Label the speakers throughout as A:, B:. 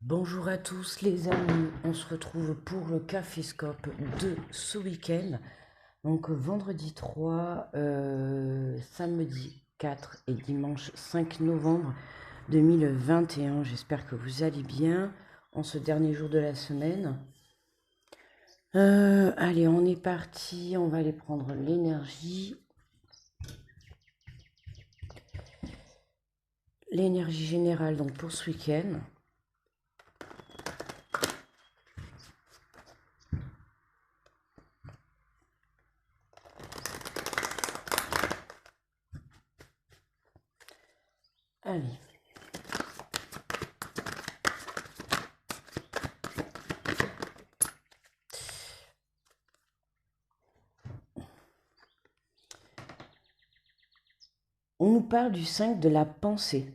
A: Bonjour à tous les amis, on se retrouve pour le Caféscope de ce week-end. Donc vendredi 3, samedi 4 et dimanche 5 novembre 2021. J'espère que vous allez bien en ce dernier jour de la semaine. Allez, on est parti, on va aller prendre l'énergie. L'énergie générale donc pour ce week-end. Allez. On nous parle du 5 de la pensée.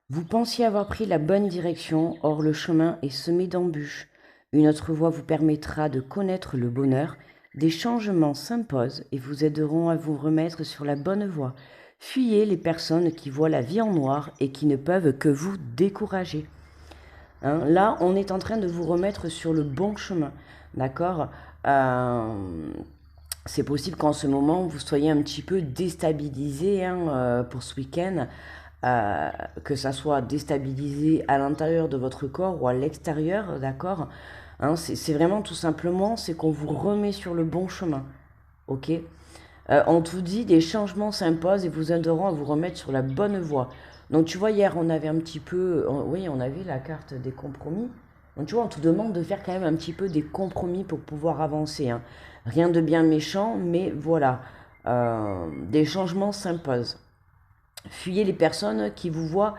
A: Vous pensiez avoir pris la bonne direction, or le chemin est semé d'embûches. Une autre voie vous permettra de connaître le bonheur. Des changements s'imposent et vous aideront à vous remettre sur la bonne voie. Fuyez les personnes qui voient la vie en noir et qui ne peuvent que vous décourager. Hein, là, on est en train de vous remettre sur le bon chemin. D'accord. C'est possible qu'en ce moment, vous soyez un petit peu déstabilisé pour ce week-end. Que ça soit déstabilisé à l'intérieur de votre corps ou à l'extérieur, d'accord. Hein, c'est vraiment tout simplement, c'est qu'on vous remet sur le bon chemin, ok. On vous dit, des changements s'imposent et vous aideront à vous remettre sur la bonne voie. Donc tu vois, hier, on avait un petit peu, oui, on avait la carte des compromis. Donc tu vois, on te demande de faire quand même un petit peu des compromis pour pouvoir avancer, hein. Rien de bien méchant, mais voilà, des changements s'imposent. Fuyez les personnes qui voient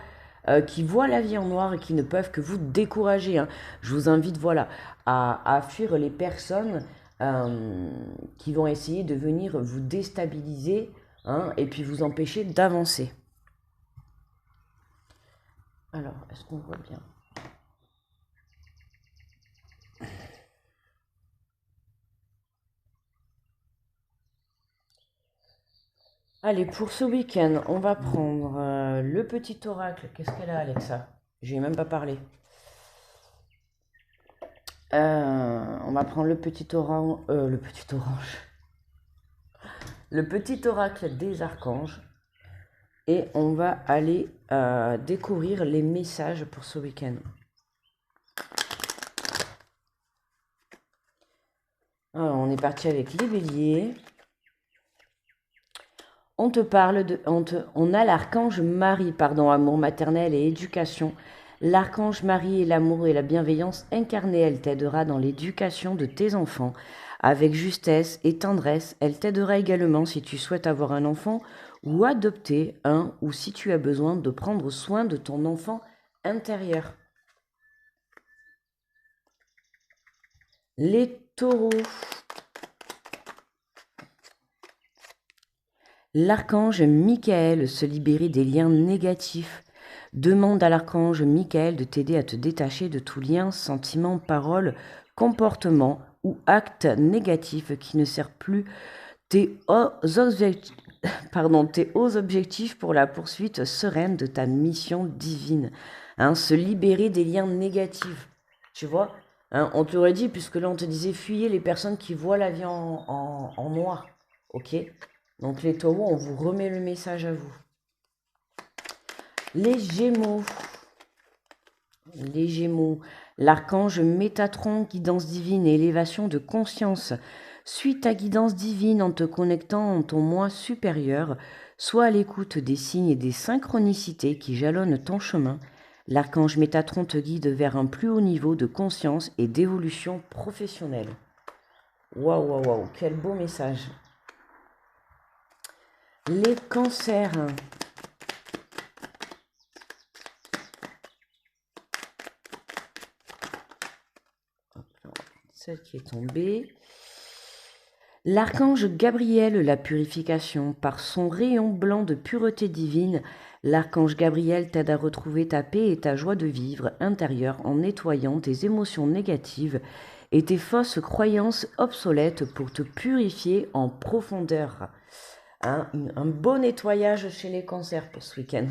A: la vie en noir et qui ne peuvent que vous décourager, hein. Je vous invite, voilà, à fuir les personnes euh, qui vont essayer de venir vous déstabiliser, hein, et puis vous empêcher d'avancer. Alors, est-ce qu'on voit bien? Allez, pour ce week-end, on va prendre le petit oracle. Qu'est-ce qu'elle a, Alexa? Je lui ai même pas parlé. On va prendre le petit oracle des archanges. Et on va aller découvrir les messages pour ce week-end. Alors, on est parti avec les béliers. On te parle de... On a l'archange Marie, pardon, amour maternel et éducation. L'archange Marie est l'amour et la bienveillance incarnée. Elle t'aidera dans l'éducation de tes enfants. Avec justesse et tendresse, elle t'aidera également si tu souhaites avoir un enfant ou adopter un, ou si tu as besoin de prendre soin de ton enfant intérieur. Les taureaux. L'archange Michael se libérer des liens négatifs. Demande à l'archange Michael de t'aider à te détacher de tout lien, sentiment, parole, comportement ou acte négatif qui ne sert plus tes hauts objectifs pour la poursuite sereine de ta mission divine. Hein, se libérer des liens négatifs. Tu vois, hein, on te l'aurait dit, puisque là on te disait fuyez les personnes qui voient la vie en noir. Ok. Donc les taureaux, on vous remet le message à vous. Les gémeaux. Les gémeaux. L'archange Métatron, guidance divine et élévation de conscience. Suis ta guidance divine en te connectant en ton moi supérieur. Sois à l'écoute des signes et des synchronicités qui jalonnent ton chemin. L'archange Métatron te guide vers un plus haut niveau de conscience et d'évolution professionnelle. Waouh, waouh, waouh, quel beau message. Les cancers. Celle qui est tombée. L'archange Gabriel, la purification, par son rayon blanc de pureté divine, l'archange Gabriel t'aide à retrouver ta paix et ta joie de vivre intérieure en nettoyant tes émotions négatives et tes fausses croyances obsolètes pour te purifier en profondeur. Hein, un beau nettoyage chez les cancers pour ce week-end.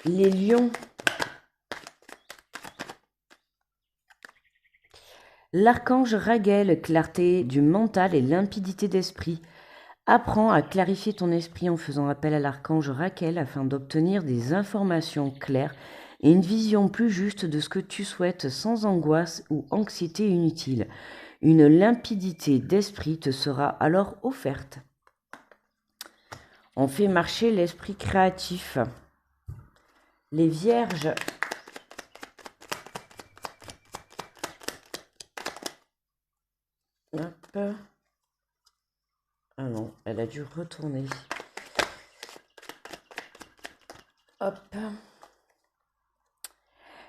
A: Les lions. L'archange Raguel, clarté du mental et limpidité d'esprit. Apprends à clarifier ton esprit en faisant appel à l'archange Raquel afin d'obtenir des informations claires et une vision plus juste de ce que tu souhaites sans angoisse ou anxiété inutile. Une limpidité d'esprit te sera alors offerte. On fait marcher l'esprit créatif. Les vierges. Hop. Ah non, elle a dû retourner. Hop.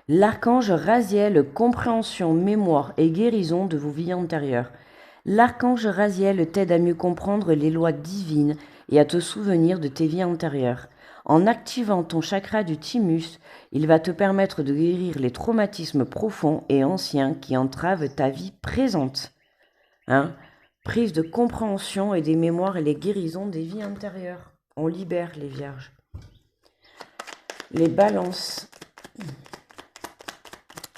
A: L'archange Raziel, compréhension, mémoire et guérison de vos vies antérieures. L'archange Raziel t'aide à mieux comprendre les lois divines et à te souvenir de tes vies antérieures. En activant ton chakra du thymus, il va te permettre de guérir les traumatismes profonds et anciens qui entravent ta vie présente. Prise de compréhension et des mémoires et les guérisons des vies antérieures. On libère les vierges. Les balances.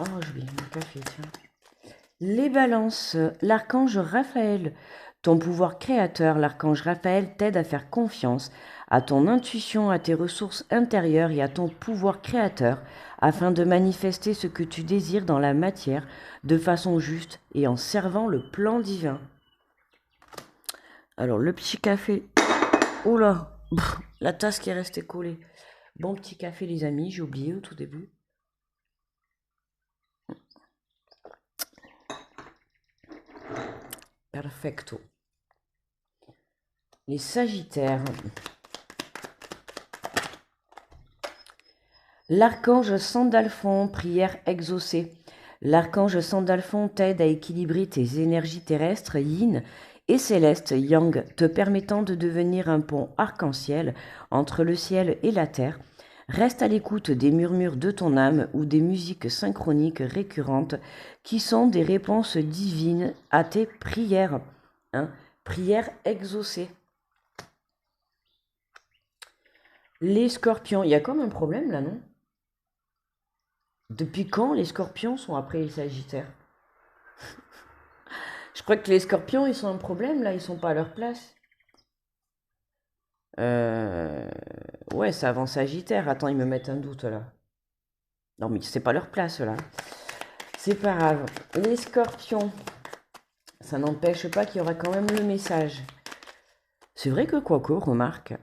A: Oh, je vais mon café, tiens. Les balances. L'archange Raphaël. Ton pouvoir créateur, l'archange Raphaël t'aide à faire confiance à ton intuition, à tes ressources intérieures et à ton pouvoir créateur afin de manifester ce que tu désires dans la matière de façon juste et en servant le plan divin. Alors, le petit café. Oula, la tasse qui est restée collée. Bon petit café, les amis, j'ai oublié au tout début. Perfecto. Les Sagittaires. L'archange Sandalphon, prière exaucée. L'archange Sandalphon t'aide à équilibrer tes énergies terrestres, yin, et célestes, yang, te permettant de devenir un pont arc-en-ciel entre le ciel et la terre. Reste à l'écoute des murmures de ton âme ou des musiques synchroniques récurrentes qui sont des réponses divines à tes prières. Prières exaucées. Les scorpions, il y a comme un problème là, non? Depuis quand les scorpions sont après les sagittaires? Je crois que les scorpions, ils sont un problème là, ils sont pas à leur place. Ouais, c'est avant sagittaire. Attends, ils me mettent un doute là. Non, mais c'est pas leur place là. C'est pas grave. Les scorpions, ça n'empêche pas qu'il y aura quand même le message. C'est vrai que Quaco, remarque.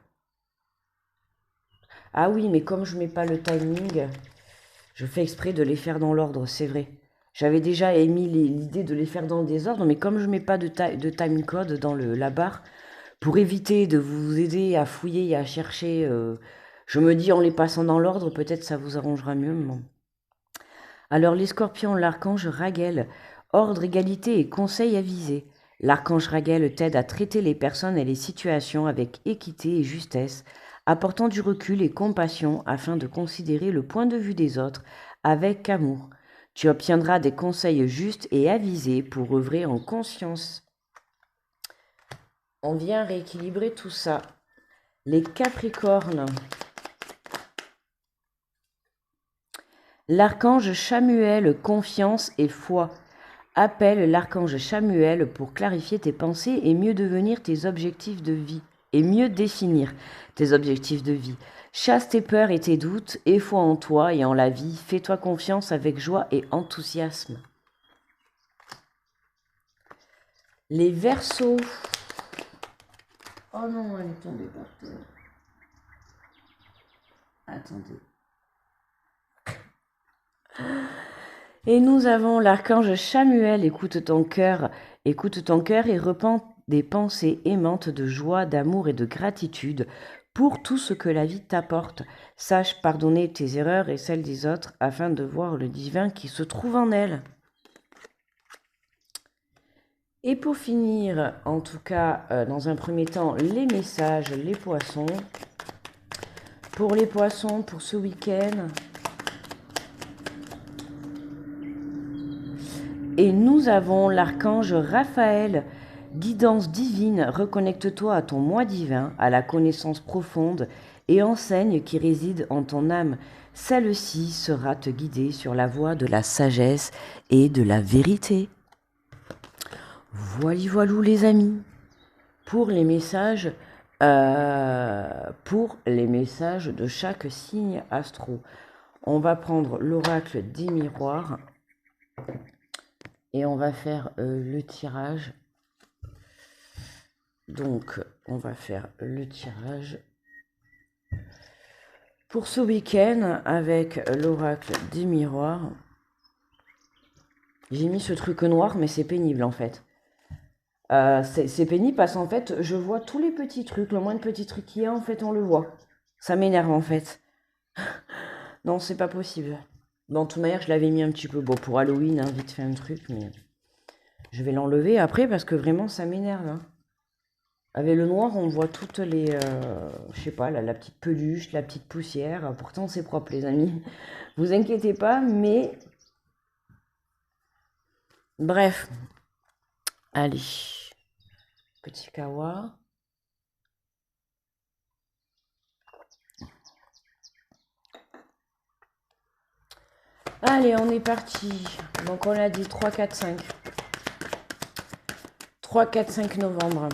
A: Ah oui, mais comme je mets pas le timing, je fais exprès de les faire dans l'ordre, c'est vrai. J'avais déjà émis l'idée de les faire dans le désordre, mais comme je mets pas de time code dans la barre, pour éviter de vous aider à fouiller et à chercher, je me dis en les passant dans l'ordre, peut-être ça vous arrangera mieux. Bon. Alors les scorpions, l'archange Raguel, ordre, égalité et conseil avisé. L'archange Raguel t'aide à traiter les personnes et les situations avec équité et justesse, apportant du recul et compassion afin de considérer le point de vue des autres avec amour. Tu obtiendras des conseils justes et avisés pour œuvrer en conscience. On vient rééquilibrer tout ça. Les Capricornes. L'archange Chamuel, confiance et foi. Appelle l'archange Chamuel pour clarifier tes pensées et mieux devenir tes objectifs de vie. Et mieux définir tes objectifs de vie. Chasse tes peurs et tes doutes, aie foi en toi et en la vie. Fais-toi confiance avec joie et enthousiasme. Les Verseaux. Oh non, elle est tombée par terre. Attendez. Et nous avons l'archange Chamuel, écoute ton cœur et repens des pensées aimantes de joie, d'amour et de gratitude pour tout ce que la vie t'apporte. Sache pardonner tes erreurs et celles des autres afin de voir le divin qui se trouve en elles. Et pour finir, en tout cas, dans un premier temps, les messages, les poissons. Pour les poissons, pour ce week-end. Et nous avons l'archange Raphaël, guidance divine, reconnecte-toi à ton moi divin, à la connaissance profonde et enseigne qui réside en ton âme. Celle-ci sera te guider sur la voie de la sagesse et de la vérité. Voilà, voilou les amis, pour les messages, de chaque signe astro. On va prendre l'oracle des miroirs et on va faire le tirage. Donc, on va faire le tirage pour ce week-end avec l'oracle des miroirs. J'ai mis ce truc noir, mais c'est pénible en fait. C'est pénible parce qu'en fait, je vois tous les petits trucs, le moins de petits trucs qu'il y a, en fait, on le voit. Ça m'énerve en fait. Non, c'est pas possible. Bon, de toute manière, je l'avais mis un petit peu beau pour Halloween, hein, vite fait un truc, mais je vais l'enlever après parce que vraiment, ça m'énerve. Hein. Avec le noir, on voit toutes les, je sais pas, la petite peluche, la petite poussière. Pourtant, c'est propre, les amis. Vous inquiétez pas, mais bref. Allez, petit kawa. Allez, on est parti. Donc, on a dit 3, 4, 5. 3, 4, 5 novembre.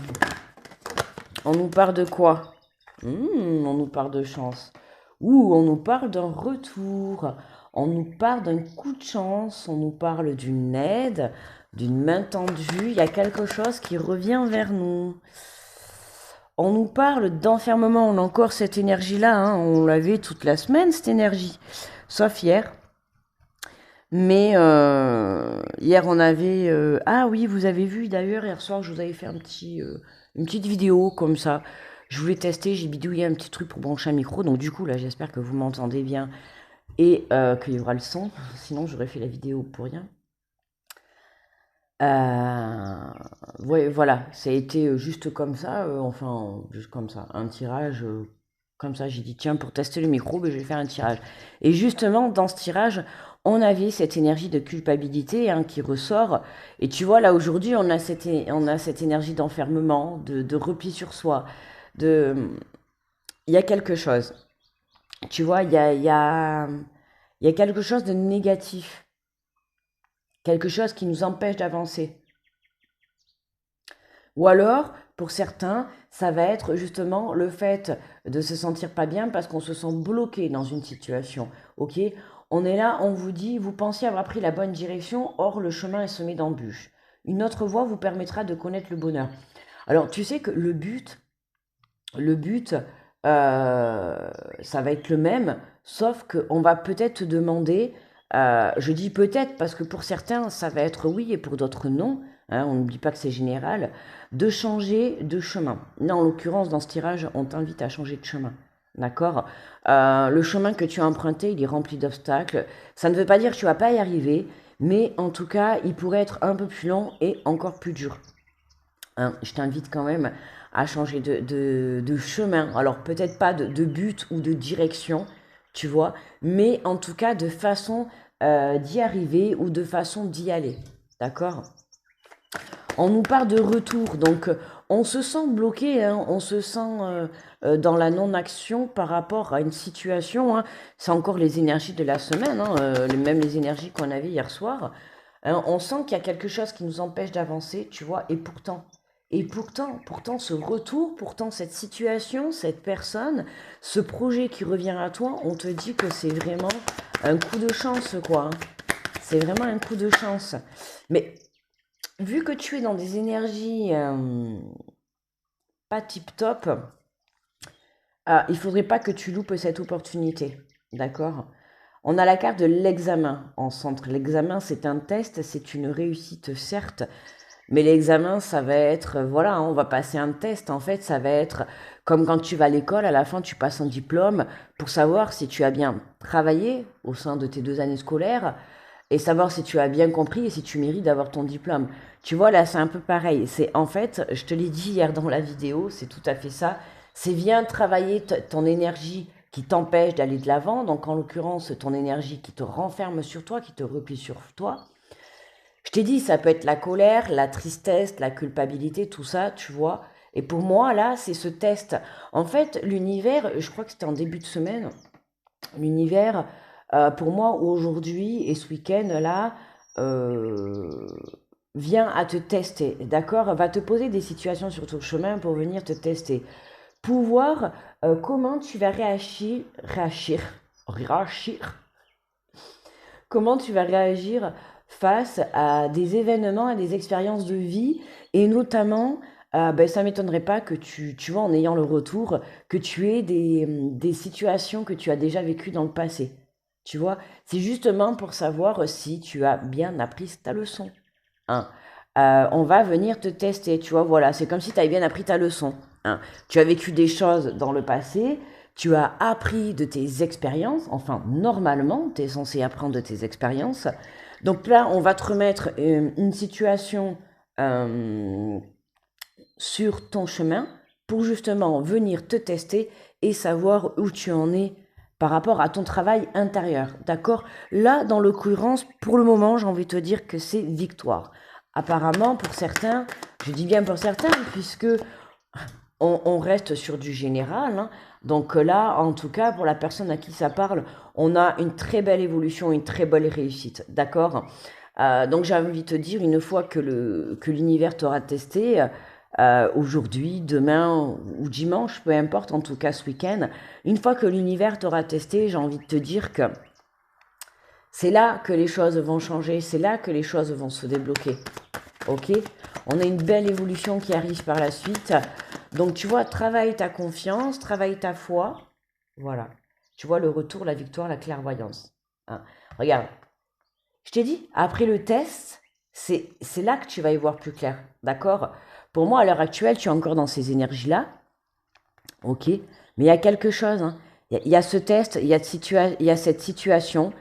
A: On nous parle de quoi? On nous parle de chance. On nous parle d'un retour. On nous parle d'un coup de chance. On nous parle d'une aide, d'une main tendue. Il y a quelque chose qui revient vers nous. On nous parle d'enfermement. On a encore cette énergie-là. Hein. On l'avait toute la semaine, cette énergie. Sauf hier. Mais hier, on avait... ah oui, vous avez vu d'ailleurs, hier soir, je vous avais fait une petite vidéo comme ça. Je voulais tester, j'ai bidouillé un petit truc pour brancher un micro. Donc du coup, là, j'espère que vous m'entendez bien et qu'il y aura le son. Sinon, j'aurais fait la vidéo pour rien. Ouais, voilà, ça a été juste comme ça, enfin, juste comme ça, un tirage, comme ça, j'ai dit, tiens, pour tester le micro, ben, je vais faire un tirage. Et justement, dans ce tirage, on avait cette énergie de culpabilité hein, qui ressort. Et tu vois, là, aujourd'hui, on a cette énergie d'enfermement, de repli sur soi. De... Il y a quelque chose. Tu vois, il y a quelque chose de négatif. Quelque chose qui nous empêche d'avancer. Ou alors, pour certains, ça va être justement le fait de se sentir pas bien parce qu'on se sent bloqué dans une situation. Ok? On est là, on vous dit, vous pensiez avoir pris la bonne direction, or le chemin est semé d'embûches. Une autre voie vous permettra de connaître le bonheur. Alors, tu sais que ça va être le même, sauf qu'on va peut-être te demander, je dis peut-être parce que pour certains, ça va être oui et pour d'autres non, hein, on n'oublie pas que c'est général, de changer de chemin. Là, en l'occurrence, dans ce tirage, on t'invite à changer de chemin. D'accord. Le chemin que tu as emprunté, il est rempli d'obstacles. Ça ne veut pas dire que tu vas pas y arriver, mais en tout cas, il pourrait être un peu plus long et encore plus dur. Hein, je t'invite quand même à changer de chemin. Alors peut-être pas de but ou de direction, tu vois, mais en tout cas de façon d'y arriver ou de façon d'y aller. D'accord? On nous parle de retour, donc on se sent bloqué, hein, on se sent dans la non-action par rapport à une situation. Hein. C'est encore les énergies de la semaine, hein, même les énergies qu'on avait hier soir. Hein, on sent qu'il y a quelque chose qui nous empêche d'avancer, tu vois, et pourtant, ce retour, pourtant cette situation, cette personne, ce projet qui revient à toi, on te dit que c'est vraiment un coup de chance, quoi. Hein. C'est vraiment un coup de chance. Mais vu que tu es dans des énergies pas tip-top, il faudrait pas que tu loupes cette opportunité. D'accord? On a la carte de l'examen en centre. L'examen, c'est un test, c'est une réussite, certes, mais l'examen, ça va être, voilà, hein, on va passer un test. En fait, ça va être comme quand tu vas à l'école, à la fin, tu passes un diplôme pour savoir si tu as bien travaillé au sein de tes 2 années scolaires et savoir si tu as bien compris et si tu mérites d'avoir ton diplôme. Tu vois, là, c'est un peu pareil. C'est en fait, je te l'ai dit hier dans la vidéo, c'est tout à fait ça. C'est bien travailler ton énergie qui t'empêche d'aller de l'avant. Donc, en l'occurrence, ton énergie qui te renferme sur toi, qui te replie sur toi. Je t'ai dit, ça peut être la colère, la tristesse, la culpabilité, tout ça, tu vois. Et pour moi, là, c'est ce test. En fait, l'univers, je crois que c'était en début de semaine, l'univers, pour moi, aujourd'hui et ce week-end, là, euh, vient à te tester, d'accord? Va te poser des situations sur ton chemin pour venir te tester. Pour voir comment tu vas réagir, comment tu vas réagir face à des événements, à des expériences de vie, et notamment, ben, ça ne m'étonnerait pas que tu vois, en ayant le retour, que tu aies des situations que tu as déjà vécues dans le passé. Tu vois, c'est justement pour savoir si tu as bien appris ta leçon. Hein. On va venir te tester, tu vois, voilà, c'est comme si tu avais bien appris ta leçon. Hein. Tu as vécu des choses dans le passé, tu as appris de tes expériences, enfin, normalement, tu es censé apprendre de tes expériences. Donc là, on va te remettre une situation euh, sur ton chemin pour justement venir te tester et savoir où tu en es par rapport à ton travail intérieur. D'accord? Là, dans l'occurrence, pour le moment, j'ai envie de te dire que c'est victoire. Apparemment, pour certains, je dis bien pour certains, puisque on reste sur du général. Hein. Donc là, en tout cas, pour la personne à qui ça parle, on a une très belle évolution, une très belle réussite. D'accord? Donc j'ai envie de te dire, une fois que l'univers t'aura testé, aujourd'hui, demain ou dimanche, peu importe, en tout cas ce week-end, une fois que l'univers t'aura testé, j'ai envie de te dire que c'est là que les choses vont changer, c'est là que les choses vont se débloquer. Ok? On a une belle évolution qui arrive par la suite. Donc tu vois, travaille ta confiance, travaille ta foi. Voilà. Tu vois le retour, la victoire, la clairvoyance. Hein. Regarde, je t'ai dit, après le test, c'est là que tu vas y voir plus clair. D'accord? Pour moi, à l'heure actuelle, tu es encore dans ces énergies-là. Ok? Mais il y a quelque chose. Hein. Il y a ce test, il y a cette situation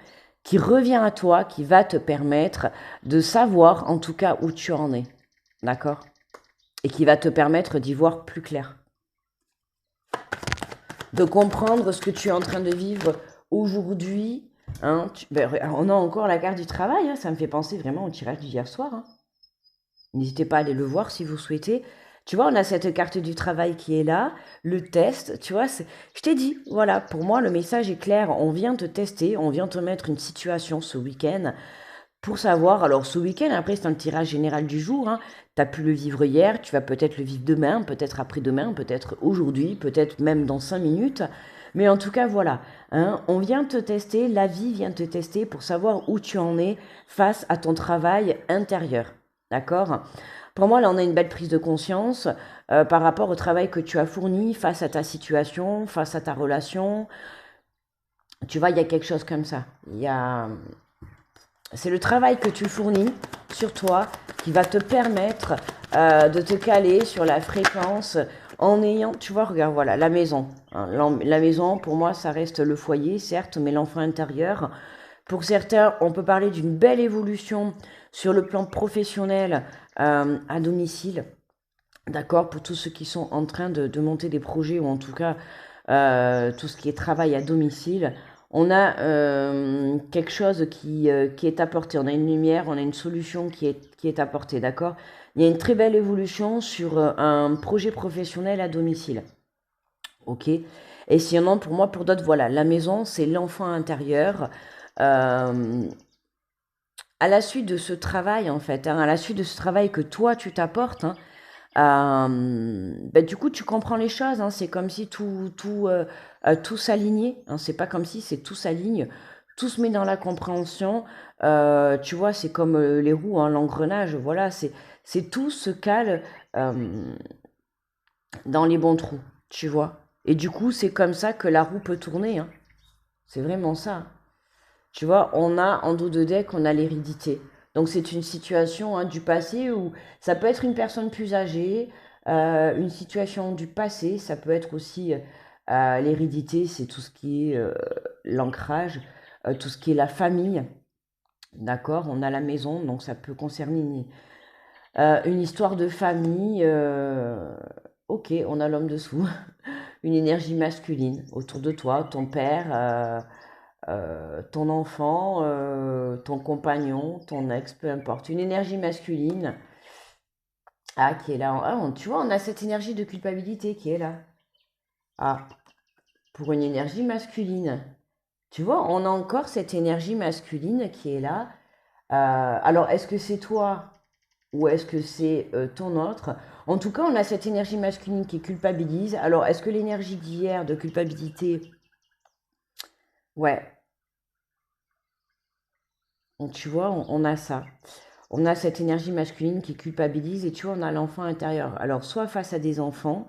A: qui revient à toi, qui va te permettre de savoir en tout cas où tu en es. D'accord? Et qui va te permettre d'y voir plus clair. De comprendre ce que tu es en train de vivre aujourd'hui. Hein, on a encore la carte du travail, hein, ça me fait penser vraiment au tirage d'hier soir. Hein. N'hésitez pas à aller le voir si vous souhaitez. Tu vois, on a cette carte du travail qui est là, le test, tu vois, je t'ai dit, voilà, pour moi, le message est clair, on vient te tester, on vient te mettre une situation ce week-end pour savoir, alors ce week-end, après c'est un tirage général du jour, hein, tu as pu le vivre hier, tu vas peut-être le vivre demain, peut-être après-demain, peut-être aujourd'hui, peut-être même dans 5 minutes, mais en tout cas voilà, hein, on vient te tester, la vie vient te tester pour savoir où tu en es face à ton travail intérieur, d'accord? Pour moi là on a une belle prise de conscience par rapport au travail que tu as fourni face à ta situation, face à ta relation, tu vois il y a quelque chose comme ça, il y a c'est le travail que tu fournis sur toi qui va te permettre de te caler sur la fréquence en ayant, tu vois, regarde, voilà, la maison. Hein, la maison, pour moi, ça reste le foyer, certes, mais l'enfant intérieur. Pour certains, on peut parler d'une belle évolution sur le plan professionnel à domicile. D'accord, pour tous ceux qui sont en train de monter des projets ou en tout cas tout ce qui est travail à domicile, on a quelque chose qui est apporté. On a une lumière, on a une solution qui est apportée, d'accord? Il y a une très belle évolution sur un projet professionnel à domicile, ok? Et sinon, pour moi, pour d'autres, voilà, la maison, c'est l'enfant intérieur. Euh, à la suite de ce travail, en fait, hein, à la suite de ce travail que toi, tu t'apportes, hein, du coup, tu comprends les choses. Hein, c'est comme si tout s'alignait. Hein, c'est pas comme si, c'est tout s'aligne. Tout se met dans la compréhension. Tu vois, c'est comme les roues, hein, l'engrenage. Voilà, c'est tout se cale dans les bons trous. Tu vois. Et du coup, c'est comme ça que la roue peut tourner. Hein. C'est vraiment ça. Tu vois, on a en dos de deck, on a l'hérédité. Donc c'est une situation hein, du passé où ça peut être une personne plus âgée, une situation du passé, ça peut être aussi l'hérédité, c'est tout ce qui est l'ancrage, tout ce qui est la famille, d'accord? On a la maison, donc ça peut concerner une histoire de famille. Ok, on a l'homme dessous, une énergie masculine autour de toi, ton père. Ton enfant, ton compagnon, ton ex, peu importe, une énergie masculine, ah, qui est là. Tu vois, on a cette énergie de culpabilité qui est là. Ah, pour une énergie masculine. Tu vois, on a encore cette énergie masculine qui est là. Alors, est-ce que c'est toi ou est-ce que c'est ton autre? En tout cas, on a cette énergie masculine qui culpabilise. Alors, est-ce que l'énergie d'hier de culpabilité, ouais, tu vois, on a ça. On a cette énergie masculine qui culpabilise et tu vois, on a l'enfant intérieur. Alors, soit face à des enfants,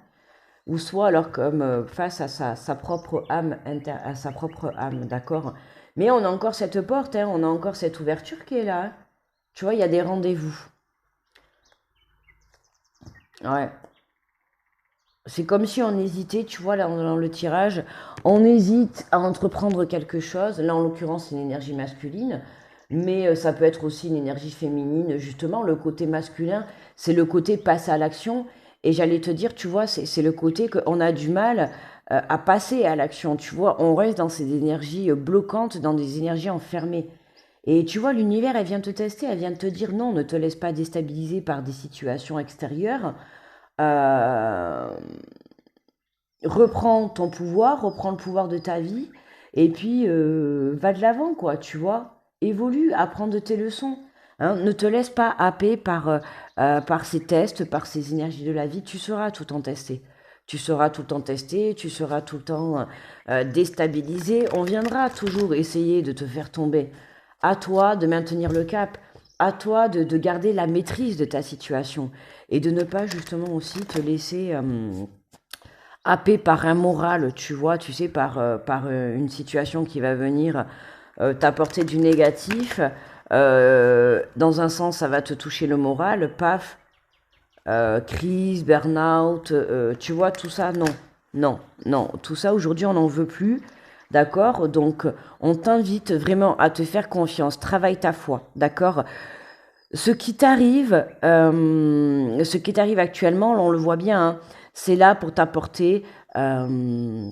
A: ou soit alors comme face à sa propre âme, à sa propre âme, d'accord? Mais on a encore cette porte, hein, on a encore cette ouverture qui est là, hein. Tu vois, il y a des rendez-vous. Ouais. C'est comme si on hésitait, tu vois, là, dans le tirage, on hésite à entreprendre quelque chose. Là, en l'occurrence, c'est une énergie masculine, mais ça peut être aussi une énergie féminine. Justement, le côté masculin, c'est le côté passer à l'action. Et j'allais te dire, tu vois, c'est le côté qu'on a du mal à passer à l'action. Tu vois, on reste dans ces énergies bloquantes, dans des énergies enfermées. Et tu vois, l'univers, elle vient te tester, elle vient te dire non, ne te laisse pas déstabiliser par des situations extérieures. Euh, Reprends ton pouvoir, reprends le pouvoir de ta vie, et puis va de l'avant, quoi, tu vois. Évolue, apprends de tes leçons. Hein. Ne te laisse pas happer par ces tests, par ces énergies de la vie. Tu seras tout le temps testé. Tu seras tout le temps testé, tu seras tout le temps déstabilisé. On viendra toujours essayer de te faire tomber. À toi de maintenir le cap. À toi de garder la maîtrise de ta situation. Et de ne pas justement aussi te laisser happé par un moral, tu vois, tu sais, par une situation qui va venir t'apporter du négatif. Dans un sens, ça va te toucher le moral, paf, crise, burn-out, tu vois, tout ça, non, non, non, tout ça, aujourd'hui, on n'en veut plus, d'accord? Donc, on t'invite vraiment à te faire confiance, travaille ta foi, d'accord? Ce qui t'arrive actuellement, on le voit bien, hein, c'est là pour t'apporter une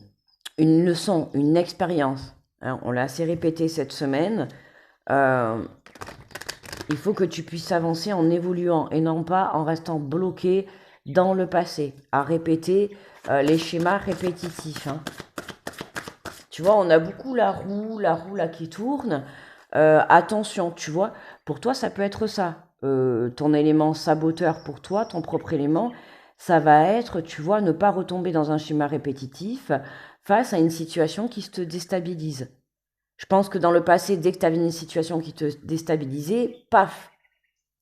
A: leçon, une expérience. Hein, on l'a assez répété cette semaine. Euh, il faut que tu puisses avancer en évoluant et non pas en restant bloqué dans le passé, à répéter les schémas répétitifs. Hein. Tu vois, on a beaucoup la roue là qui tourne. Attention, tu vois, pour toi, ça peut être ça. Ton élément saboteur pour toi, ton propre élément, ça va être, tu vois, ne pas retomber dans un schéma répétitif face à une situation qui te déstabilise. Je pense que dans le passé, dès que tu avais une situation qui te déstabilisait, paf,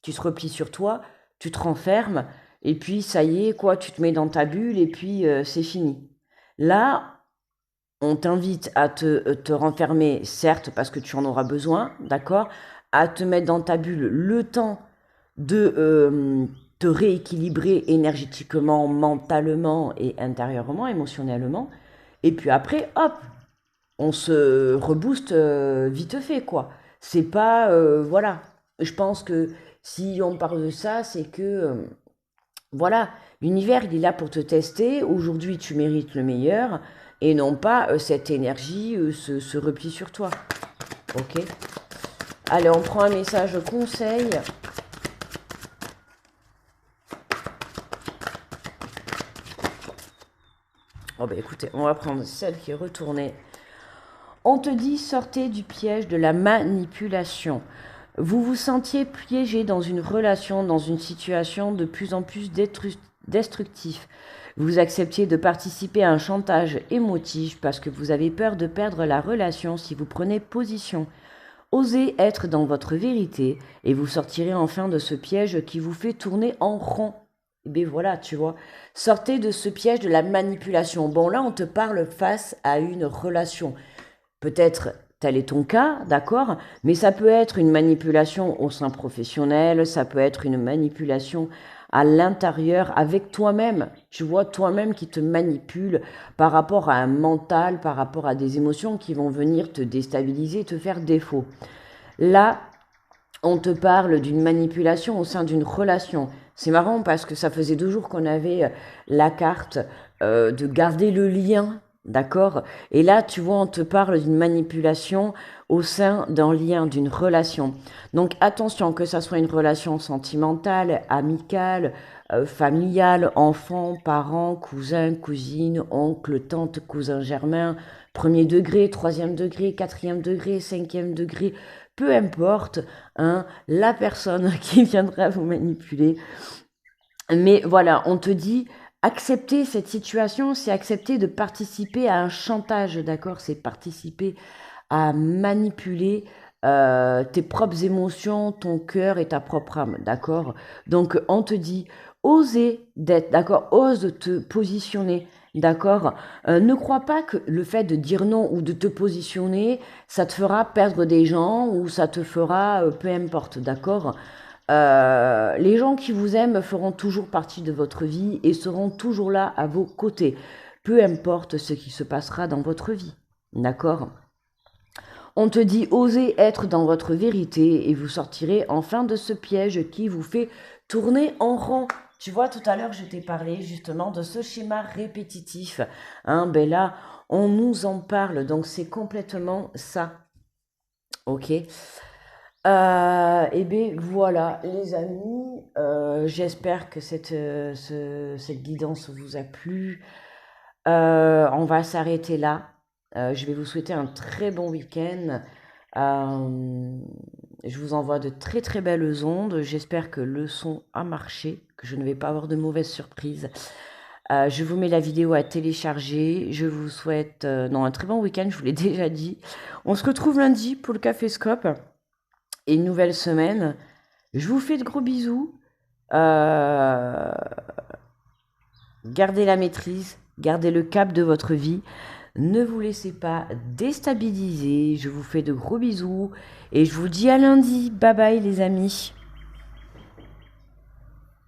A: tu te replies sur toi, tu te renfermes, et puis ça y est, quoi, tu te mets dans ta bulle, et puis c'est fini. Là, on t'invite à te renfermer, certes, parce que tu en auras besoin, d'accord, à te mettre dans ta bulle le temps de te rééquilibrer énergétiquement, mentalement et intérieurement, émotionnellement. Et puis après, hop, on se rebooste vite fait, quoi. C'est pas... voilà. Je pense que si on parle de ça, c'est que... voilà, l'univers, il est là pour te tester. Aujourd'hui, tu mérites le meilleur et non pas cette énergie, ce repli sur toi. Ok. Allez, on prend un message conseil. Oh bah écoutez, on va prendre celle qui est retournée. On te dit sortez du piège de la manipulation. Vous vous sentiez piégé dans une relation, dans une situation de plus en plus destructif. Vous acceptiez de participer à un chantage émotif parce que vous avez peur de perdre la relation si vous prenez position. Osez être dans votre vérité et vous sortirez enfin de ce piège qui vous fait tourner en rond. Et bien voilà, tu vois. Sortez de ce piège de la manipulation. Bon, là, on te parle face à une relation. Peut-être tel est ton cas, d'accord, mais ça peut être une manipulation au sein professionnel, ça peut être une manipulation à l'intérieur avec toi-même. Tu vois, toi-même qui te manipule par rapport à un mental, par rapport à des émotions qui vont venir te déstabiliser, te faire défaut. Là, on te parle d'une manipulation au sein d'une relation. C'est marrant parce que ça faisait 2 jours qu'on avait la carte de garder le lien, d'accord? Et là, tu vois, on te parle d'une manipulation au sein d'un lien, d'une relation. Donc attention, que ça soit une relation sentimentale, amicale, familiale, enfant, parents, cousins, cousines, oncle, tante, cousin germain, Premier degré, troisième degré, quatrième degré, cinquième degré, peu importe, hein, la personne qui viendra vous manipuler. Mais voilà, on te dit, accepter cette situation, c'est accepter de participer à un chantage, d'accord? C'est participer à manipuler tes propres émotions, ton cœur et ta propre âme, d'accord? Donc on te dit, oser d'être, d'accord? Ose te positionner, d'accord? Ne crois pas que le fait de dire non ou de te positionner, ça te fera perdre des gens ou ça te fera peu importe, d'accord? Les gens qui vous aiment feront toujours partie de votre vie et seront toujours là à vos côtés, peu importe ce qui se passera dans votre vie, d'accord? On te dit osez être dans votre vérité et vous sortirez enfin de ce piège qui vous fait tourner en rond. Tu vois, tout à l'heure, je t'ai parlé justement de ce schéma répétitif. Hein, ben là, on nous en parle, donc c'est complètement ça. Ok. Et bien voilà, les amis, j'espère que cette guidance vous a plu. On va s'arrêter là. Je vais vous souhaiter un très bon week-end. Euh, je vous envoie de très très belles ondes. J'espère que le son a marché, que je ne vais pas avoir de mauvaises surprises. Je vous mets la vidéo à télécharger. Je vous souhaite non, un très bon week-end, je vous l'ai déjà dit. On se retrouve lundi pour le Café Scope et une nouvelle semaine. Je vous fais de gros bisous. Gardez la maîtrise, gardez le cap de votre vie. Ne vous laissez pas déstabiliser. Je vous fais de gros bisous et je vous dis à lundi. Bye bye les amis.